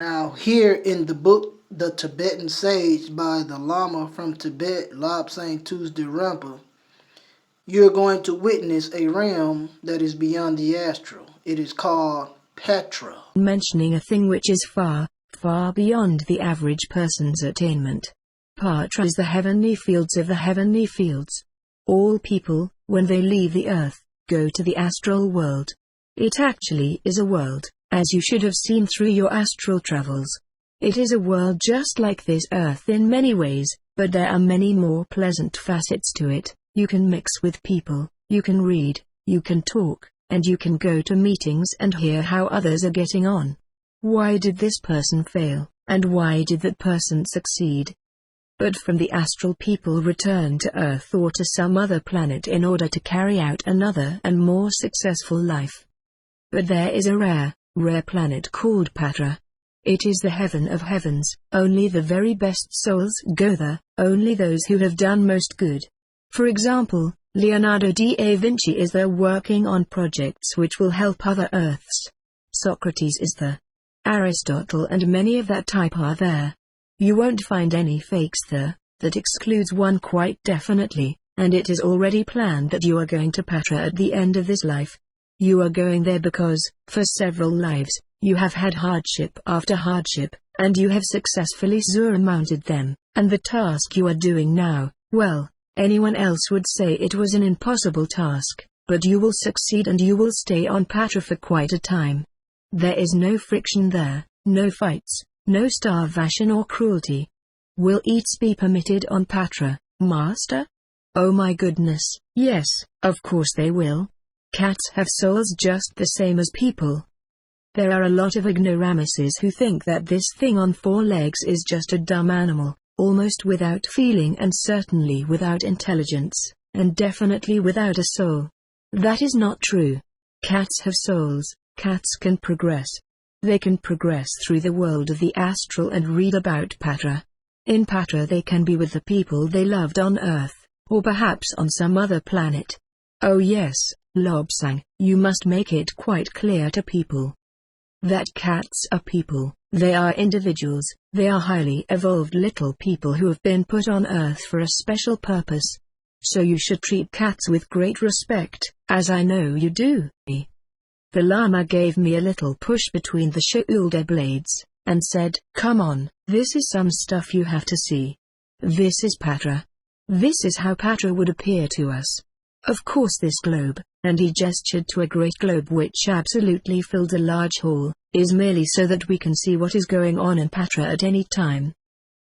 Now, here in the book The Tibetan Sage by the Lama from Tibet, Lobsang Tuesday Rinpoche, you're going to witness a realm that is beyond the astral. It is called Pathrah. Mentioning a thing which is far, far beyond the average person's attainment. Pathrah is the heavenly fields of the heavenly fields. All people, when they leave the earth, go to the astral world. It actually is a world, as you should have seen through your astral travels. It is a world just like this earth in many ways, but there are many more pleasant facets to it. You can mix with people, you can read, you can talk, and you can go to meetings and hear how others are getting on. Why did this person fail, and why did that person succeed? But from the astral, people return to Earth or to some other planet in order to carry out another and more successful life. But there is a rare planet called Pathrah. It is the heaven of heavens. Only the very best souls go there, only those who have done most good. For example, Leonardo da Vinci is there working on projects which will help other Earths. Socrates is there. Aristotle and many of that type are there. You won't find any fakes there. That excludes one quite definitely, and it is already planned that you are going to Pathrah at the end of this life. You are going there because, for several lives, you have had hardship after hardship, and you have successfully surmounted them, and the task you are doing now, well, anyone else would say it was an impossible task, but you will succeed and you will stay on Pathrah for quite a time. There is no friction there, no fights, no starvation or cruelty. Will eats be permitted on Pathrah, Master? Oh my goodness, yes, of course they will. Cats have souls just the same as people. There are a lot of ignoramuses who think that this thing on four legs is just a dumb animal, almost without feeling and certainly without intelligence, and definitely without a soul. That is not true. Cats have souls, cats can progress. They can progress through the world of the astral and read about Pathrah. In Pathrah they can be with the people they loved on Earth, or perhaps on some other planet. Oh yes, Lobsang, you must make it quite clear to people that cats are people, they are individuals, they are highly evolved little people who have been put on Earth for a special purpose. So you should treat cats with great respect, as I know you do. The Lama gave me a little push between the shoulder blades, and said, "Come on, this is some stuff you have to see. This is Pathrah. This is how Pathrah would appear to us. Of course this globe," and he gestured to a great globe which absolutely filled a large hall, "is merely so that we can see what is going on in Pathrah at any time."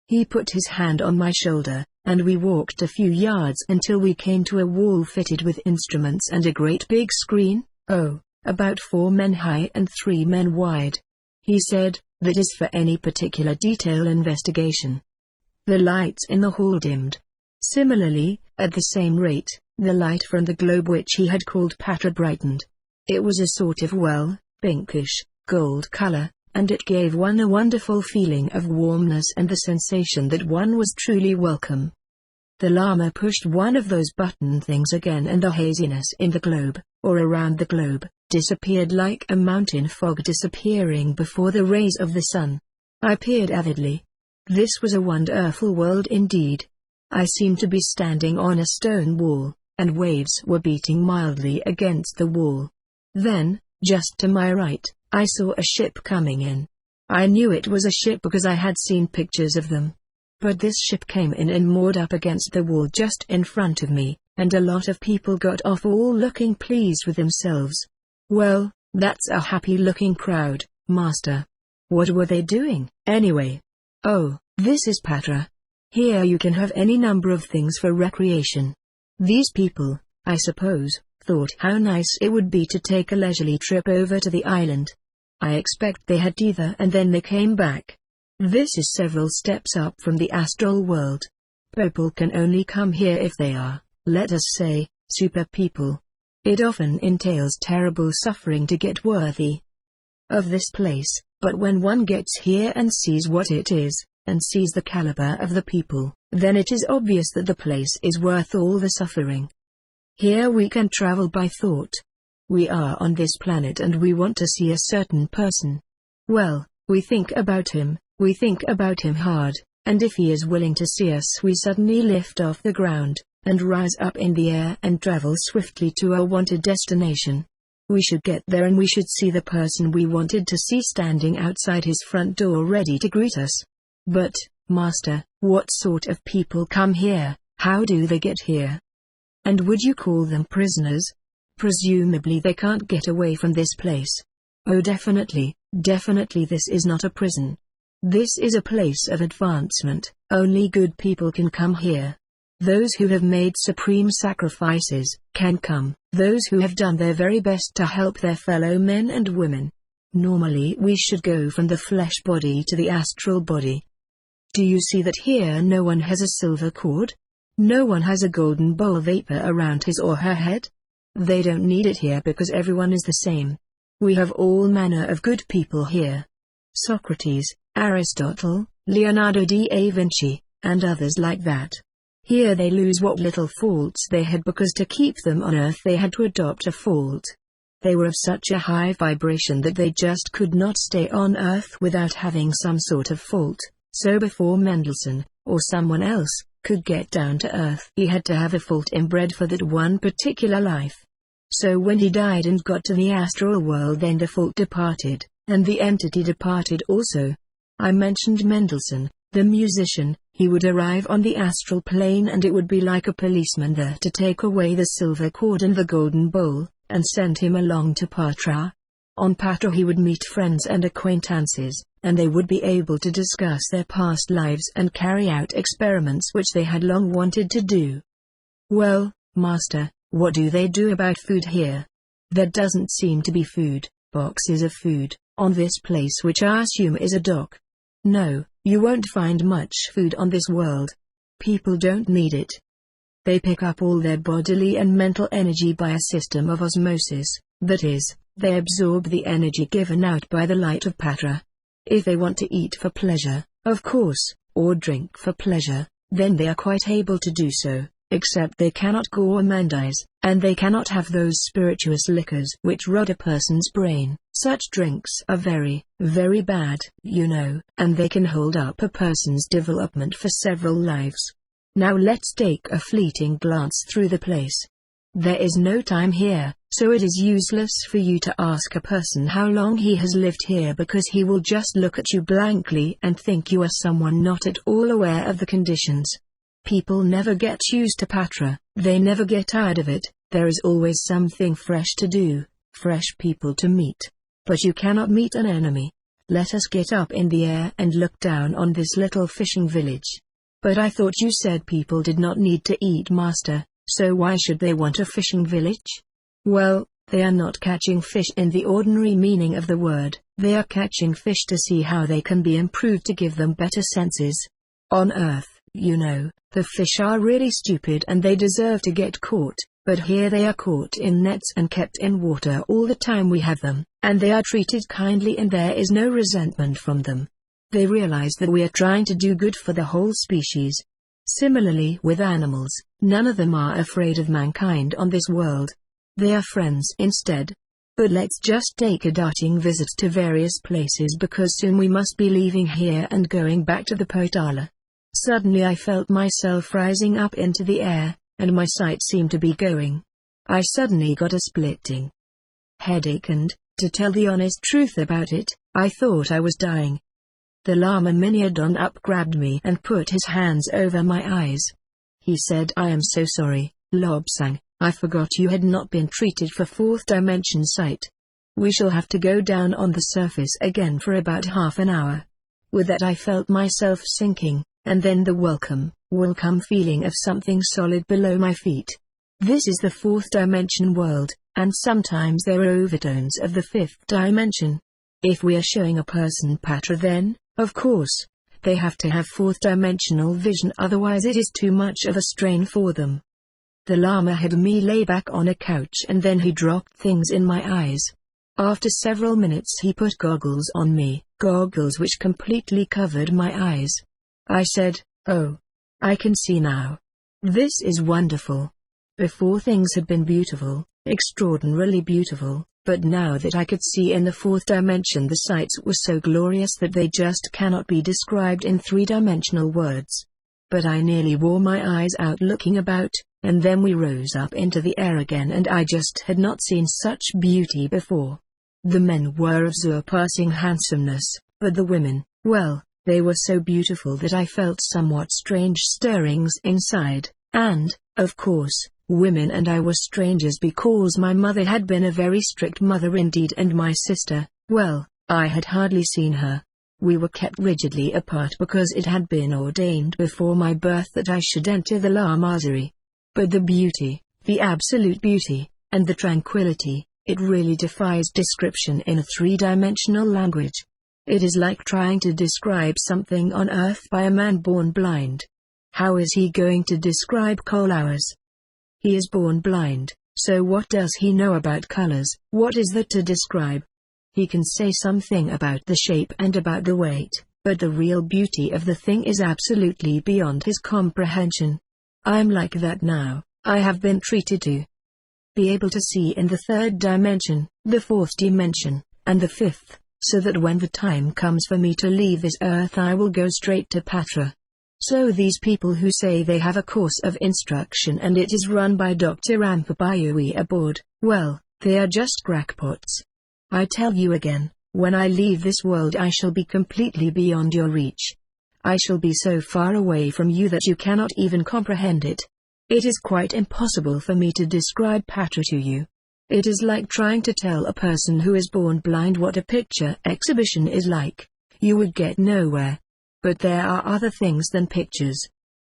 He put his hand on my shoulder, and we walked a few yards until we came to a wall fitted with instruments and a great big screen, about 4 men high and 3 men wide. He said, "That is for any particular detail investigation." The lights in the hall dimmed. Similarly, at the same rate, the light from the globe which he had called Pathrah brightened. It was a sort of pinkish, gold color, and it gave one a wonderful feeling of warmness and the sensation that one was truly welcome. The Lama pushed one of those button things again and the haziness in the globe, or around the globe, disappeared like a mountain fog disappearing before the rays of the sun. I peered avidly. This was a wonderful world indeed. I seemed to be standing on a stone wall, and waves were beating mildly against the wall. Then, just to my right, I saw a ship coming in. I knew it was a ship because I had seen pictures of them. But this ship came in and moored up against the wall just in front of me, and a lot of people got off all looking pleased with themselves. Well, that's a happy-looking crowd, Master. What were they doing, anyway? Oh, this is Pathrah. Here you can have any number of things for recreation. These people, I suppose, thought how nice it would be to take a leisurely trip over to the island. I expect they had tea there and then they came back. This is several steps up from the astral world. People can only come here if they are, let us say, super people. It often entails terrible suffering to get worthy of this place, but when one gets here and sees what it is, and sees the caliber of the people, then it is obvious that the place is worth all the suffering. Here we can travel by thought. We are on this planet and we want to see a certain person. Well, We think about him hard, and if he is willing to see us, we suddenly lift off the ground, and rise up in the air and travel swiftly to our wanted destination. We should get there and we should see the person we wanted to see standing outside his front door ready to greet us. But, Master, what sort of people come here? How do they get here? And would you call them prisoners? Presumably they can't get away from this place. Oh, definitely this is not a prison. This is a place of advancement. Only good people can come here. Those who have made supreme sacrifices can come. Those who have done their very best to help their fellow men and women. Normally we should go from the flesh body to the astral body. Do you see that here no one has a silver cord? No one has a golden bowl vapor around his or her head? They don't need it here because everyone is the same. We have all manner of good people here. Socrates, Aristotle, Leonardo da Vinci, and others like that. Here they lose what little faults they had because to keep them on earth they had to adopt a fault. They were of such a high vibration that they just could not stay on earth without having some sort of fault, so before Mendelssohn, or someone else, could get down to earth he had to have a fault inbred for that one particular life. So when he died and got to the astral world, then the fault departed, and the entity departed also. I mentioned Mendelssohn, the musician. He would arrive on the astral plane and it would be like a policeman there to take away the silver cord and the golden bowl, and send him along to Pathrah. On Pathrah he would meet friends and acquaintances, and they would be able to discuss their past lives and carry out experiments which they had long wanted to do. Well, Master, what do they do about food here? There doesn't seem to be food, boxes of food, on this place which I assume is a dock. No, you won't find much food on this world. People don't need it. They pick up all their bodily and mental energy by a system of osmosis, that is, they absorb the energy given out by the light of Pathrah. If they want to eat for pleasure, of course, or drink for pleasure, then they are quite able to do so, except they cannot gourmandize, and they cannot have those spirituous liquors which rot a person's brain. Such drinks are very, very bad, you know, and they can hold up a person's development for several lives. Now let's take a fleeting glance through the place. There is no time here, so it is useless for you to ask a person how long he has lived here because he will just look at you blankly and think you are someone not at all aware of the conditions. People never get used to Pathrah, they never get tired of it. There is always something fresh to do, fresh people to meet. But you cannot meet an enemy. Let us get up in the air and look down on this little fishing village. But I thought you said people did not need to eat, Master, so why should they want a fishing village? Well, they are not catching fish in the ordinary meaning of the word. They are catching fish to see how they can be improved to give them better senses. On Earth, you know, the fish are really stupid and they deserve to get caught. But here they are caught in nets and kept in water all the time we have them, and they are treated kindly and there is no resentment from them. They realize that we are trying to do good for the whole species. Similarly with animals, none of them are afraid of mankind on this world. They are friends instead. But let's just take a darting visit to various places because soon we must be leaving here and going back to the Potala. Suddenly I felt myself rising up into the air, and my sight seemed to be going. I suddenly got a splitting headache and, to tell the honest truth about it, I thought I was dying. The Lama Minyadon grabbed me and put his hands over my eyes. He said, "I am so sorry, Lobsang, I forgot you had not been treated for fourth dimension sight. We shall have to go down on the surface again for about half an hour." With that I felt myself sinking, and then the welcome feeling of something solid below my feet. This is the fourth dimension world, and sometimes there are overtones of the fifth dimension. If we are showing a person Pathrah, then, of course, they have to have fourth dimensional vision, otherwise it is too much of a strain for them. The Lama had me lay back on a couch and then he dropped things in my eyes. After several minutes he put goggles on me, goggles which completely covered my eyes. I said, "Oh, I can see now. This is wonderful. Before things had been beautiful, extraordinarily beautiful, But now that I could see in the fourth dimension, the sights were so glorious that they just cannot be described in three-dimensional words. But I nearly wore my eyes out looking about, and then we rose up into the air again, and I just had not seen such beauty before. The men were of surpassing handsomeness, but the women, well, they were so beautiful that I felt somewhat strange stirrings inside, and, of course, women and I were strangers because my mother had been a very strict mother indeed, and my sister, well, I had hardly seen her. We were kept rigidly apart because it had been ordained before my birth that I should enter the Lamasery. But the beauty, the absolute beauty, and the tranquility, it really defies description in a three-dimensional language. It is like trying to describe something on earth by a man born blind. How is he going to describe coal hours? He is born blind, so what does he know about colors? What is there to describe? He can say something about the shape and about the weight, but the real beauty of the thing is absolutely beyond his comprehension. I'm like that now. I have been treated to be able to see in the third dimension, the fourth dimension, and the fifth, so that when the time comes for me to leave this earth I will go straight to Pathrah. So these people who say they have a course of instruction and it is run by Dr. Ampabayui aboard, well, they are just crackpots. I tell you again, when I leave this world I shall be completely beyond your reach. I shall be so far away from you that you cannot even comprehend it. It is quite impossible for me to describe Pathrah to you. It is like trying to tell a person who is born blind what a picture exhibition is like. You would get nowhere. But there are other things than pictures.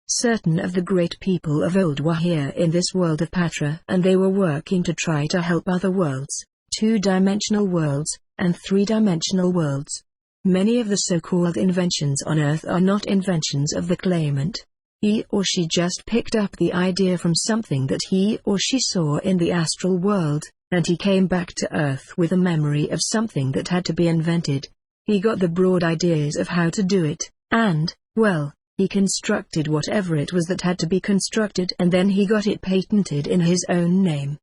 Certain of the great people of old were here in this world of Pathrah, and they were working to try to help other worlds, two-dimensional worlds, and three-dimensional worlds. Many of the so-called inventions on Earth are not inventions of the claimant. He or she just picked up the idea from something that he or she saw in the astral world, and he came back to Earth with a memory of something that had to be invented. He got the broad ideas of how to do it, and, well, he constructed whatever it was that had to be constructed, and then he got it patented in his own name.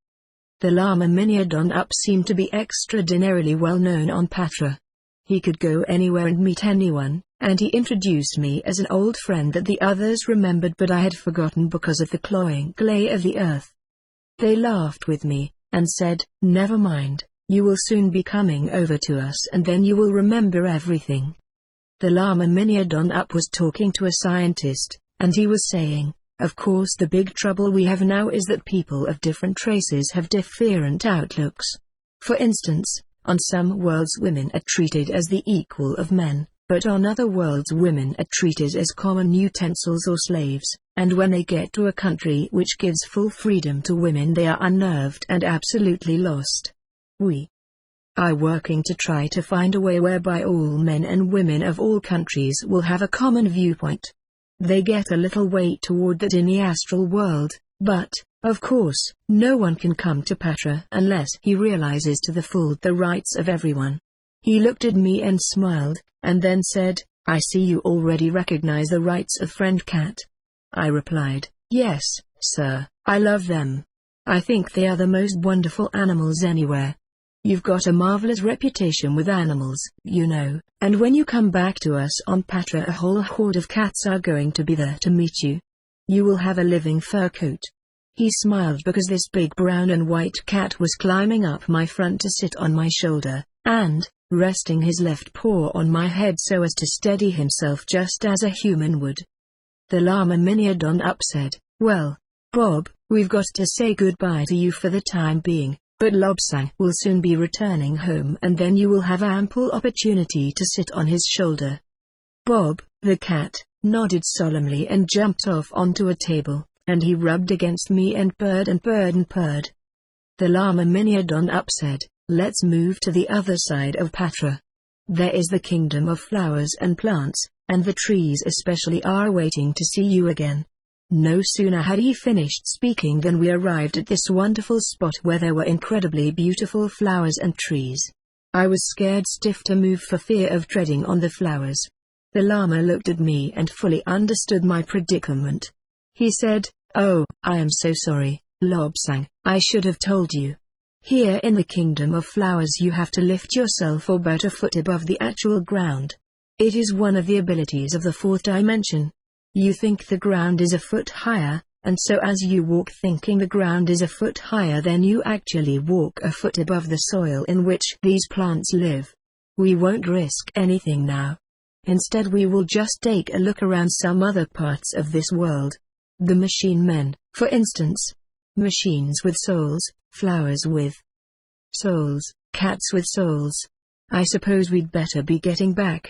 The Lama Miniadon Up seemed to be extraordinarily well known on Pathrah. He could go anywhere and meet anyone, and he introduced me as an old friend that the others remembered but I had forgotten because of the cloying clay of the earth. They laughed with me, and said, "Never mind, you will soon be coming over to us and then you will remember everything." The Lama Miniadon Up was talking to a scientist, and he was saying, "Of course the big trouble we have now is that people of different races have different outlooks. For instance, on some worlds women are treated as the equal of men, but on other worlds women are treated as common utensils or slaves, and when they get to a country which gives full freedom to women they are unnerved and absolutely lost. We are working to try to find a way whereby all men and women of all countries will have a common viewpoint. They get a little way toward that in the astral world, but, of course, no one can come to Pathrah unless he realizes to the full the rights of everyone." He looked at me and smiled, and then said, "I see you already recognize the rights of Friend Cat." I replied, "Yes, sir, I love them. I think they are the most wonderful animals anywhere. You've got a marvelous reputation with animals, you know, and when you come back to us on Pathrah a whole horde of cats are going to be there to meet you. You will have a living fur coat." He smiled because this big brown and white cat was climbing up my front to sit on my shoulder, and, resting his left paw on my head so as to steady himself just as a human would. The Lama Miniadon Up said, "Well, Bob, we've got to say goodbye to you for the time being, but Lobsang will soon be returning home and then you will have ample opportunity to sit on his shoulder." Bob, the cat, nodded solemnly and jumped off onto a table, and he rubbed against me and purred and purred and purred. The Lama Miniadon Up said, "Let's move to the other side of Pathrah. There is the kingdom of flowers and plants, and the trees especially are waiting to see you again." No sooner had he finished speaking than we arrived at this wonderful spot where there were incredibly beautiful flowers and trees. I was scared stiff to move for fear of treading on the flowers. The Lama looked at me and fully understood my predicament. He said, "Oh, I am so sorry, Lobsang, I should have told you." Here in the kingdom of flowers you have to lift yourself about a foot above the actual ground. It is one of the abilities of the fourth dimension. You think the ground is a foot higher, and so as you walk thinking the ground is a foot higher, then you actually walk a foot above the soil in which these plants live. We won't risk anything now. Instead we will just take a look around some other parts of this world. The machine men, for instance. Machines with souls, flowers with souls, cats with souls. I suppose we'd better be getting back